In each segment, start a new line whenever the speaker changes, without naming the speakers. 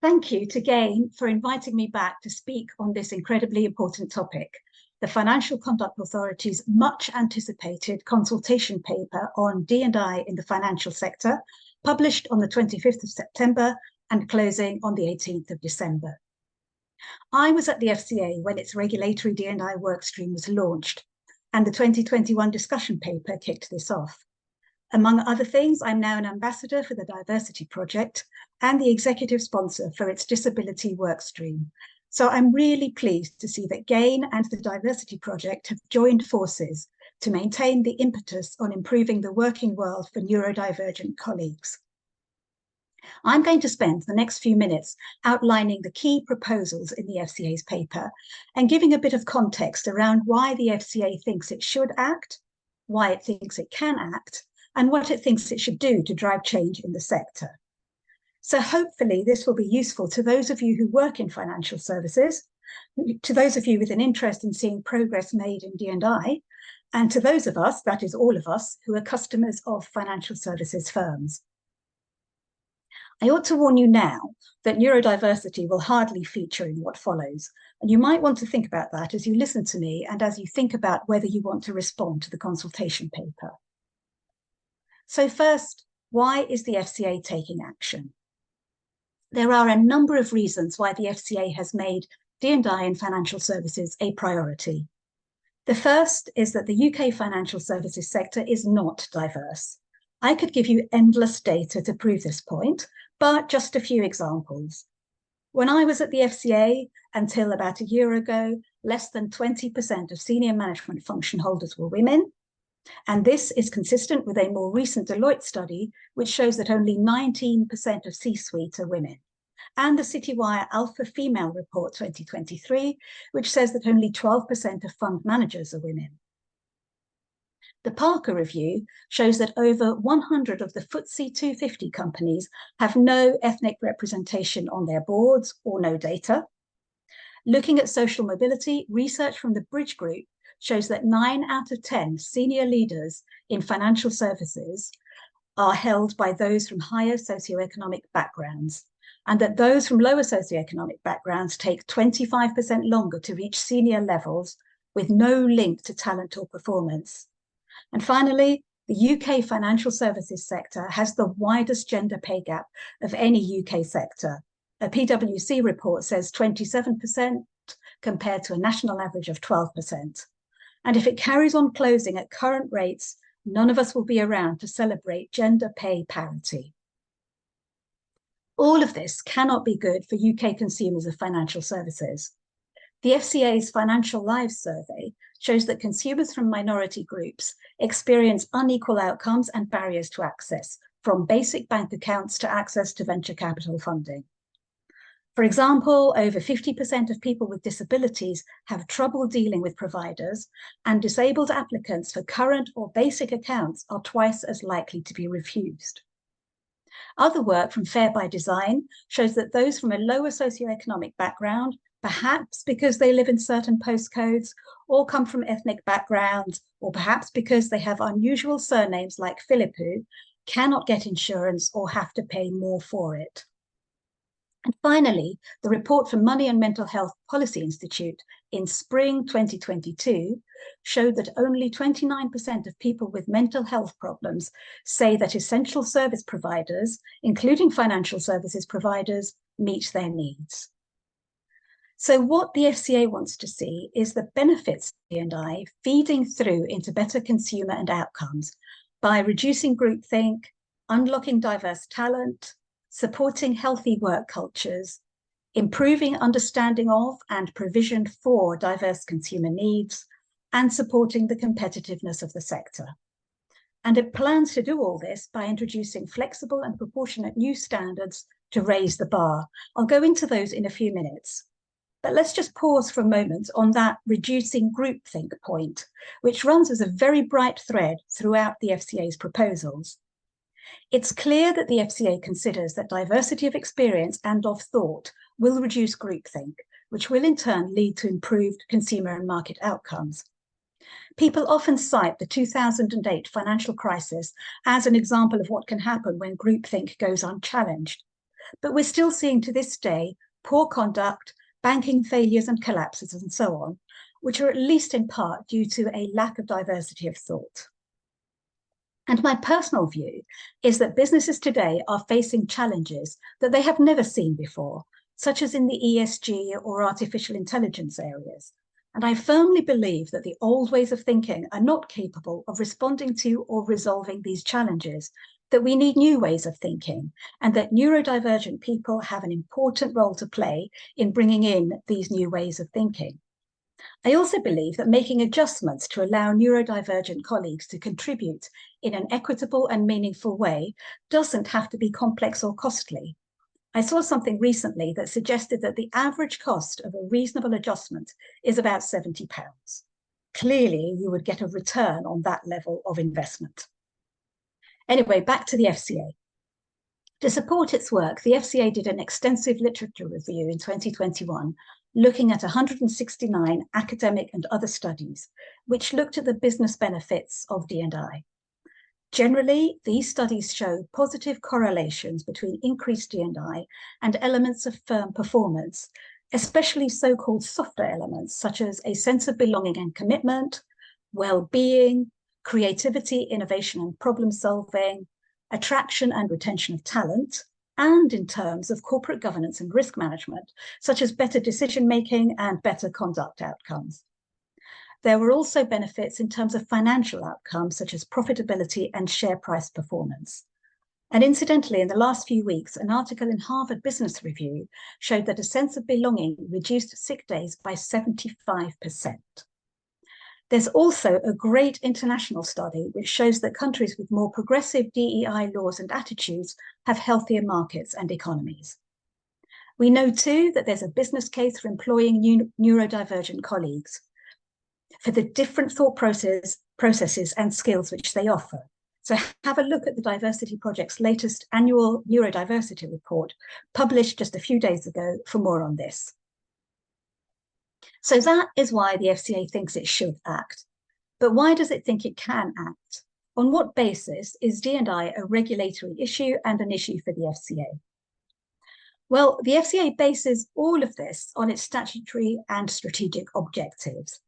Thank you to Gain for inviting me back to speak on this incredibly important topic, the Financial Conduct Authority's much anticipated consultation paper on D&I in the financial sector, published on the 25th of September and closing on the 18th of December. I was at the FCA when its regulatory D&I workstream was launched, and the 2021 discussion paper kicked this off. Among other things, I'm now an ambassador for the Diversity Project and the executive sponsor for its disability workstream. So I'm really pleased to see that GAIN and the Diversity Project have joined forces to maintain the impetus on improving the working world for neurodivergent colleagues. I'm going to spend the next few minutes outlining the key proposals in the FCA's paper and giving a bit of context around why the FCA thinks it should act, why it thinks it can act, and what it thinks it should do to drive change in the sector. So hopefully this will be useful to those of you who work in financial services, to those of you with an interest in seeing progress made in D&I, and to those of us, that is all of us, who are customers of financial services firms. I ought to warn you now that neurodiversity will hardly feature in what follows, and you might want to think about that as you listen to me and as you think about whether you want to respond to the consultation paper. So first, why is the FCA taking action? There are a number of reasons why the FCA has made D&I in financial services a priority. The first is that the UK financial services sector is not diverse. I could give you endless data to prove this point, but just a few examples. When I was at the FCA, until about a year ago, less than 20% of senior management function holders were women. And this is consistent with a more recent Deloitte study, which shows that only 19% of C-suite are women. And the Citywire Alpha Female Report 2023, which says that only 12% of fund managers are women. The Parker Review shows that over 100 of the FTSE 250 companies have no ethnic representation on their boards or no data. Looking at social mobility, research from the Bridge Group shows that 9 out of 10 senior leaders in financial services are held by those from higher socioeconomic backgrounds, and that those from lower socioeconomic backgrounds take 25% longer to reach senior levels with no link to talent or performance. And finally, the UK financial services sector has the widest gender pay gap of any UK sector. A PwC report says 27% compared to a national average of 12%. And if it carries on closing at current rates, none of us will be around to celebrate gender pay parity. All of this cannot be good for UK consumers of financial services. The FCA's Financial Lives survey shows that consumers from minority groups experience unequal outcomes and barriers to access, from basic bank accounts to access to venture capital funding. For example, over 50% of people with disabilities have trouble dealing with providers, and disabled applicants for current or basic accounts are twice as likely to be refused. Other work from Fair by Design shows that those from a lower socioeconomic background, perhaps because they live in certain postcodes, or come from ethnic backgrounds, or perhaps because they have unusual surnames like Philippou, cannot get insurance or have to pay more for it. And finally, the report from Money and Mental Health Policy Institute in spring 2022 showed that only 29% of people with mental health problems say that essential service providers, including financial services providers, meet their needs. So what the FCA wants to see is the benefits of D&I feeding through into better consumer and outcomes by reducing groupthink, unlocking diverse talent, supporting healthy work cultures, improving understanding of and provision for diverse consumer needs, and supporting the competitiveness of the sector. And it plans to do all this by introducing flexible and proportionate new standards to raise the bar. I'll go into those in a few minutes. But let's just pause for a moment on that reducing groupthink point, which runs as a very bright thread throughout the FCA's proposals. It's clear that the FCA considers that diversity of experience and of thought will reduce groupthink, which will in turn lead to improved consumer and market outcomes. People often cite the 2008 financial crisis as an example of what can happen when groupthink goes unchallenged. but we're still seeing to this day poor conduct, banking failures and collapses and so on, which are at least in part due to a lack of diversity of thought. And my personal view is that businesses today are facing challenges that they have never seen before, such as in the ESG or artificial intelligence areas. And I firmly believe that the old ways of thinking are not capable of responding to or resolving these challenges, that we need new ways of thinking, and that neurodivergent people have an important role to play in bringing in these new ways of thinking. I also believe that making adjustments to allow neurodivergent colleagues to contribute in an equitable and meaningful way doesn't have to be complex or costly. I saw something recently that suggested that the average cost of a reasonable adjustment is about £70. Clearly, you would get a return on that level of investment. Anyway, back to the FCA. To support its work, the FCA did an extensive literature review in 2021, looking at 169 academic and other studies, which looked at the business benefits of D&I. Generally, these studies show positive correlations between increased D&I and elements of firm performance, especially so-called softer elements, such as a sense of belonging and commitment, well-being, creativity, innovation and problem solving, attraction and retention of talent, and in terms of corporate governance and risk management, such as better decision-making and better conduct outcomes. There were also benefits in terms of financial outcomes, such as profitability and share price performance. And incidentally, in the last few weeks, an article in Harvard Business Review showed that a sense of belonging reduced sick days by 75%. There's also a great international study which shows that countries with more progressive DEI laws and attitudes have healthier markets and economies. We know too that there's a business case for employing neurodivergent colleagues for the different thought processes and skills which they offer. So have a look at the Diversity Project's latest annual neurodiversity report, published just a few days ago, for more on this. So that is why the FCA thinks it should act. But why does it think it can act? On what basis is D&I a regulatory issue and an issue for the FCA? Well, the FCA bases all of this on its statutory and strategic objectives.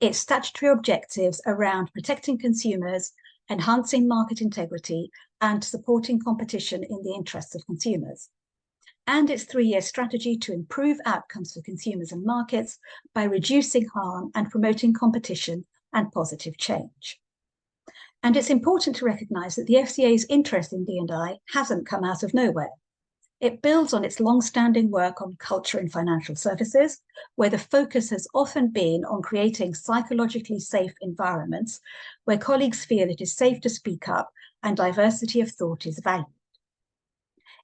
Its statutory objectives around protecting consumers, enhancing market integrity, and supporting competition in the interests of consumers, and its 3-year strategy to improve outcomes for consumers and markets by reducing harm and promoting competition and positive change. And it's important to recognise that the FCA's interest in D&I hasn't come out of nowhere. It builds on its long-standing work on culture in financial services, where the focus has often been on creating psychologically safe environments where colleagues feel it is safe to speak up and diversity of thought is valued.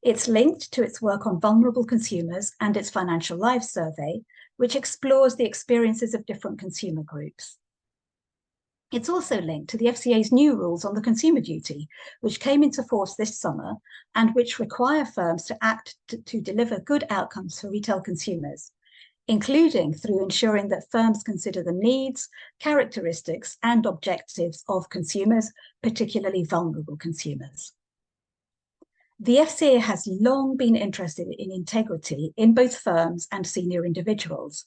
It's linked to its work on vulnerable consumers and its Financial Lives survey, which explores the experiences of different consumer groups. It's also linked to the FCA's new rules on the consumer duty, which came into force this summer and which require firms to act to deliver good outcomes for retail consumers, including through ensuring that firms consider the needs, characteristics, and objectives of consumers, particularly vulnerable consumers. The FCA has long been interested in integrity in both firms and senior individuals,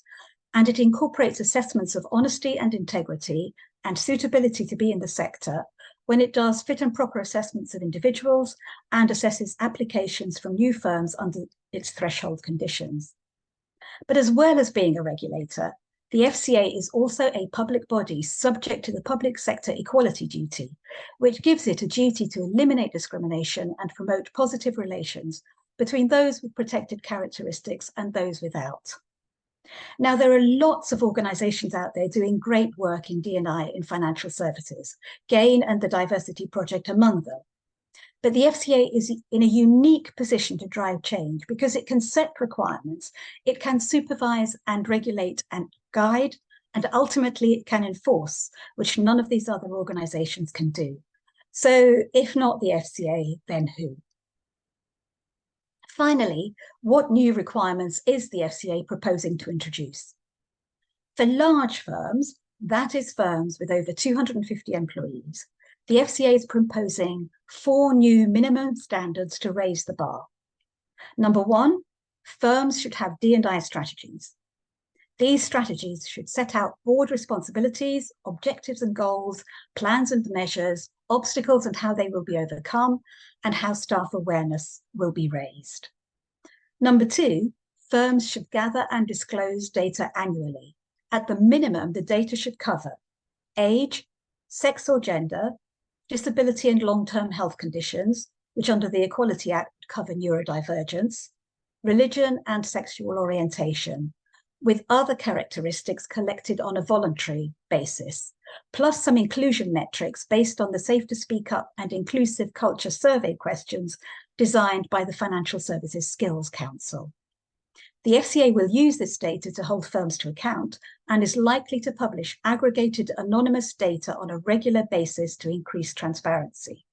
and it incorporates assessments of honesty and integrity and suitability to be in the sector when it does fit and proper assessments of individuals and assesses applications from new firms under its threshold conditions. But as well as being a regulator, the FCA is also a public body subject to the public sector equality duty, which gives it a duty to eliminate discrimination and promote positive relations between those with protected characteristics and those without. Now, there are lots of organisations out there doing great work in D&I in financial services, GAIN and the Diversity Project among them. But the FCA is in a unique position to drive change because it can set requirements, it can supervise and regulate and guide, and ultimately it can enforce, which none of these other organisations can do. So if not the FCA, then who? Finally, what new requirements is the FCA proposing to introduce? For large firms, that is firms with over 250 employees, the FCA is proposing 4 new minimum standards to raise the bar. Number one, firms should have D&I strategies. These strategies should set out board responsibilities, objectives and goals, plans and measures, obstacles and how they will be overcome, and how staff awareness will be raised. Number two, firms should gather and disclose data annually. At the minimum, the data should cover age, sex or gender, disability and long-term health conditions, which under the Equality Act cover neurodivergence, religion and sexual orientation, with other characteristics collected on a voluntary basis, plus some inclusion metrics based on the Safe to Speak Up and Inclusive Culture survey questions designed by the Financial Services Skills Council. The FCA will use this data to hold firms to account and is likely to publish aggregated anonymous data on a regular basis to increase transparency.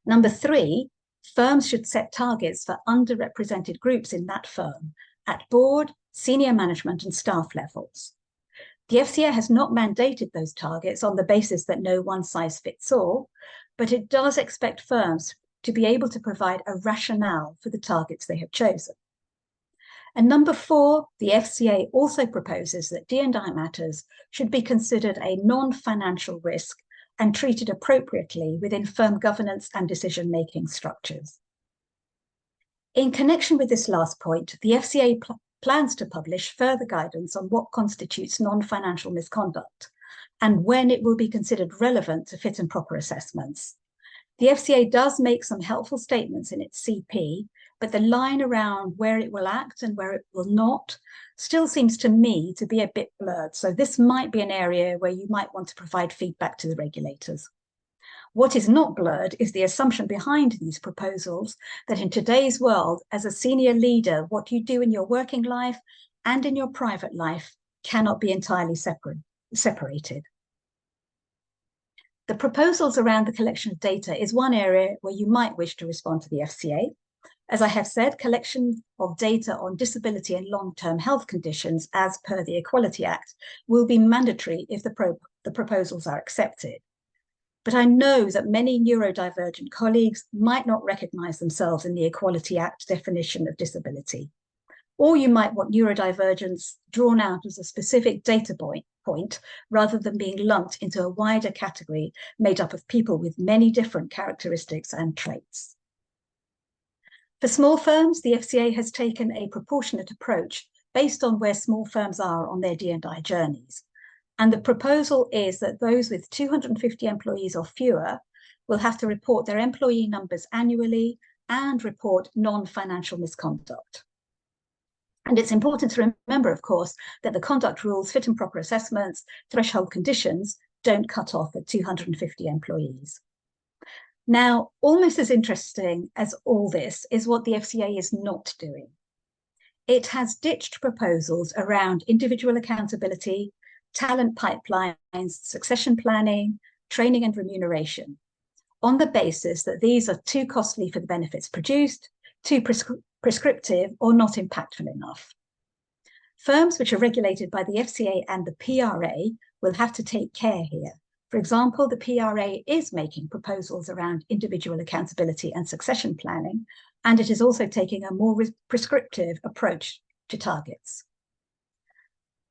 Number three, firms should set targets for underrepresented groups in that firm at board, senior management and staff levels. The FCA has not mandated those targets on the basis that no one size fits all, but it does expect firms to be able to provide a rationale for the targets they have chosen. And number four, the FCA also proposes that D&I matters should be considered a non-financial risk and treated appropriately within firm governance and decision-making structures. In connection with this last point, the FCA plans to publish further guidance on what constitutes non-financial misconduct and when it will be considered relevant to fit and proper assessments. The FCA does make some helpful statements in its CP, but the line around where it will act and where it will not still seems to me to be a bit blurred. So this might be an area where you might want to provide feedback to the regulators. What is not blurred is the assumption behind these proposals that in today's world, as a senior leader, what you do in your working life and in your private life cannot be entirely separated. The proposals around the collection of data is one area where you might wish to respond to the FCA. As I have said, collection of data on disability and long-term health conditions as per the Equality Act will be mandatory if the proposals are accepted. But I know that many neurodivergent colleagues might not recognise themselves in the Equality Act definition of disability. Or you might want neurodivergence drawn out as a specific data point rather than being lumped into a wider category made up of people with many different characteristics and traits. For small firms, the FCA has taken a proportionate approach based on where small firms are on their D&I journeys. And the proposal is that those with 250 employees or fewer will have to report their employee numbers annually and report non-financial misconduct. And it's important to remember, of course, that the conduct rules, fit and proper assessments, threshold conditions don't cut off at 250 employees. Now, almost as interesting as all this is what the FCA is not doing. It has ditched proposals around individual accountability, talent pipelines, succession planning, training and remuneration, on the basis that these are too costly for the benefits produced, too prescriptive, or not impactful enough. Firms which are regulated by the FCA and the PRA will have to take care here. For example, the PRA is making proposals around individual accountability and succession planning, and it is also taking a more prescriptive approach to targets.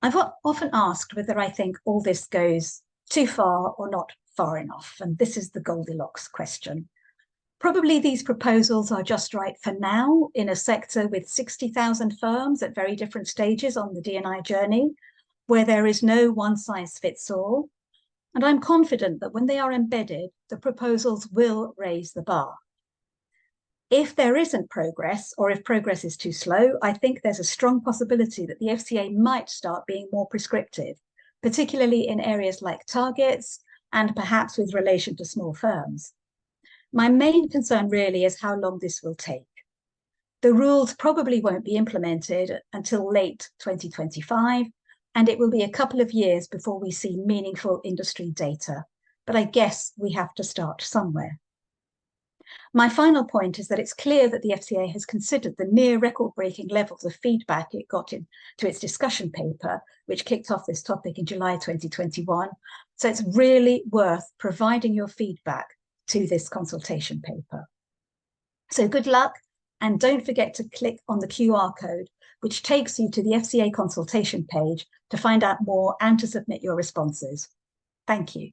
I've often asked whether I think all this goes too far or not far enough, and this is the Goldilocks question. Probably these proposals are just right for now in a sector with 60,000 firms at very different stages on the D&I journey, where there is no one size fits all. And I'm confident that when they are embedded, the proposals will raise the bar. If there isn't progress, or if progress is too slow, I think there's a strong possibility that the FCA might start being more prescriptive, particularly in areas like targets and perhaps with relation to small firms. My main concern really is how long this will take. The rules probably won't be implemented until late 2025, and it will be a couple of years before we see meaningful industry data. But I guess we have to start somewhere. My final point is that it's clear that the FCA has considered the near record-breaking levels of feedback it got into its discussion paper, which kicked off this topic in July 2021. So it's really worth providing your feedback to this consultation paper. So good luck. And don't forget to click on the QR code, which takes you to the FCA consultation page to find out more and to submit your responses. Thank you.